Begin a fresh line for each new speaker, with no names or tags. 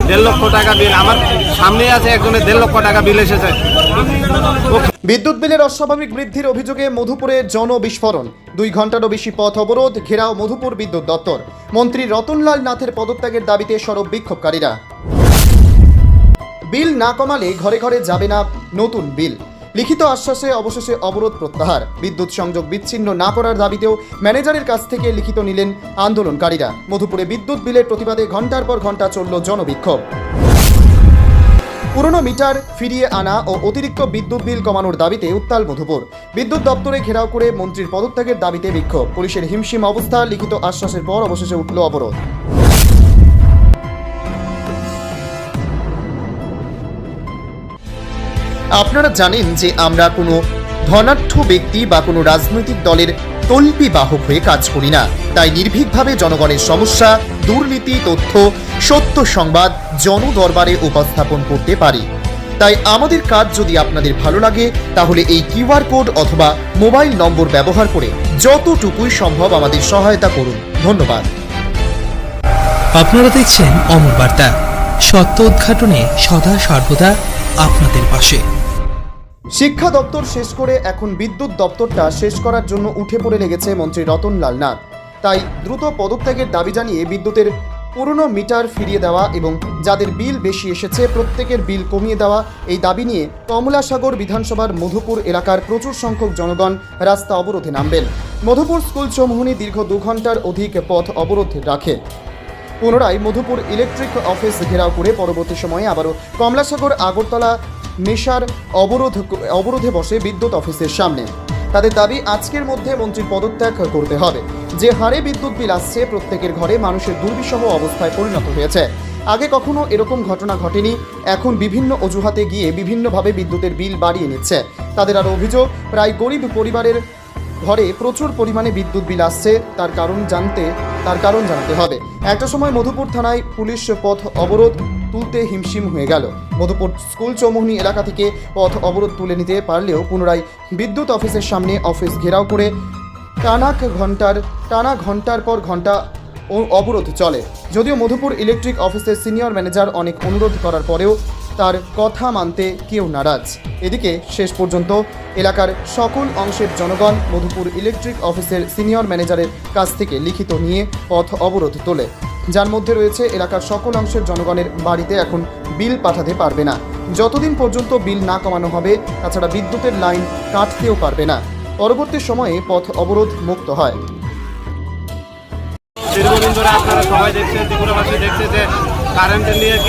1.5 লক্ষ টাকা বিল, আমার সামনে আছে একজনের 1.5 লক্ষ টাকা বিল এসেছে।
বিদ্যুৎ বিলের অস্বাভাবিক বৃদ্ধির অভিযোগে মধুপুরে জনবিস্ফোরণ, 2 ঘন্টারও বেশি পথ অবরোধ, ঘেরাও মধুপুর বিদ্যুৎ দপ্তর। মন্ত্রী রতনলাল নাথের পদত্যাগের দাবিতে সরব বিক্ষোভকারীরা। বিল না কমালে ঘরে ঘরে যাবে না নতুন বিল, লিখিত আশ্বাসে অবশেষে অবরোধ প্রত্যাহার। বিদ্যুৎ সংযোগ বিচ্ছিন্ন না করার দাবিতেও ম্যানেজারের কাছ থেকে লিখিত নিলেন আন্দোলনকারীরা। মধুপুরে বিদ্যুৎ বিলের প্রতিবাদে ঘন্টার পর ঘন্টা চলল জনবিক্ষোভ। পুরনো মিটার ফিরিয়ে আনা ও অতিরিক্ত বিদ্যুৎ বিল কমানোর দাবিতে উত্তাল মধুপুর। বিদ্যুৎ দপ্তরে ঘেরাও করে মন্ত্রীর পদত্যাগের দাবিতে বিক্ষোভ। পুলিশের হিমশিম অবস্থা, লিখিত আশ্বাসের পর অবশেষে উঠল অবরোধ। আপনারা জানেন যে আমরা কোনো ধনাঢ্য ব্যক্তি বা কোনো রাজনৈতিক দলের তল্পি বাহক হয়ে কাজ করি না, তাই নির্ভীকভাবে জনগণের সমস্যা, দুর্নীতি, তথ্য, সত্য সংবাদ জনদরবারে উপস্থাপন করতে পারি। তাই আমাদের কাজ যদি আপনাদের ভালো লাগে তাহলে এই কিউআর কোড অথবা মোবাইল নম্বর ব্যবহার করে যতটুকুই সম্ভব আমাদের সহায়তা করুন। ধন্যবাদ।
আপনারা দেখছেন অমর বার্তা, সত্য উদ্ঘাটনে সদা সর্বদা আপনাদের পাশে।
শিক্ষা দপ্তর শেষ করে এখন বিদ্যুৎ দপ্তরটা শেষ করার জন্য উঠে পড়ে লেগেছে মন্ত্রী রতনলাল নাথ। তাই দ্রুত পদত্যাগের দাবি জানিয়ে বিদ্যুতের পুরনো মিটার ফিরিয়ে দেওয়া এবং যাদের বিল বেশি এসেছে প্রত্যেকের বিল কমিয়ে দেওয়া, এই দাবি নিয়ে কমলাসাগর বিধানসভার মধুপুর এলাকার প্রচুর সংখ্যক জনগণ রাস্তা অবরোধে নামবেন। মধুপুর স্কুল চৌমুহনী দীর্ঘ 2 ঘন্টার অধিক পথ অবরোধ রাখে। পুনরায় মধুপুর ইলেকট্রিক অফিস ঘেরাও করে পরবর্তী সময়ে আবারও কমলাসাগর আগরতলা মেশার অবরোধে বসে বিদ্যুৎ অফিসের সামনে। তাদের দাবি আজকের মধ্যে মন্ত্রীর পদত্যাগ করতে হবে। যে হারে বিদ্যুৎ বিল আসছে প্রত্যেকের ঘরে মানুষের দুর্বিষহ অবস্থায় পরিণত হয়েছে। আগে কখনো এরকম ঘটনা ঘটেনি, এখন বিভিন্ন অজুহাতে গিয়ে বিভিন্নভাবে বিদ্যুতের বিল বাড়িয়ে নিচ্ছে। তাদের আরও অভিযোগ, প্রায় গরিব পরিবারের ঘরে প্রচুর পরিমাণে বিদ্যুৎ বিল আসছে, তার কারণ জানাতে হবে। একটা সময় মধুপুর থানায় পুলিশ পথ অবরোধ তুলতে হিমশিম হয়ে গেল। মধুপুর স্কুল চৌমুহনী এলাকা থেকে পথ অবরোধ তুলে নিতে পারলেও পুনরায় বিদ্যুৎ অফিসের সামনে অফিস ঘেরাও করে টানা ঘন্টার পর ঘন্টা অবরোধ চলে। যদিও মধুপুর ইলেকট্রিক অফিসের সিনিয়র ম্যানেজার অনেক অনুরোধ করার পরেও তার কথা মানতে কেউ নারাজ। এদিকে শেষ পর্যন্ত এলাকার সকল অংশের জনগণ মধুপুর ইলেকট্রিক অফিসের সিনিয়র ম্যানেজারের কাছ থেকে লিখিত নিয়ে পথ অবরোধ তোলে, যার মধ্যে রয়েছে এলাকার সকল অংশের জনগণের বাড়িতে এখন বিল পাঠাতে পারবে না যতদিন পর্যন্ত বিল না কমানো হবে, তাছাড়া বিদ্যুতের লাইন কাটতেও পারবে না। পরবর্তী সময়ে পথ অবরোধ মুক্ত হয়।
দীর্ঘদিন ধরে আপনারা সবাই দেখছেন, ত্রিপুরাবাসী দেখছে যে কারেন্টের নিয়ে কি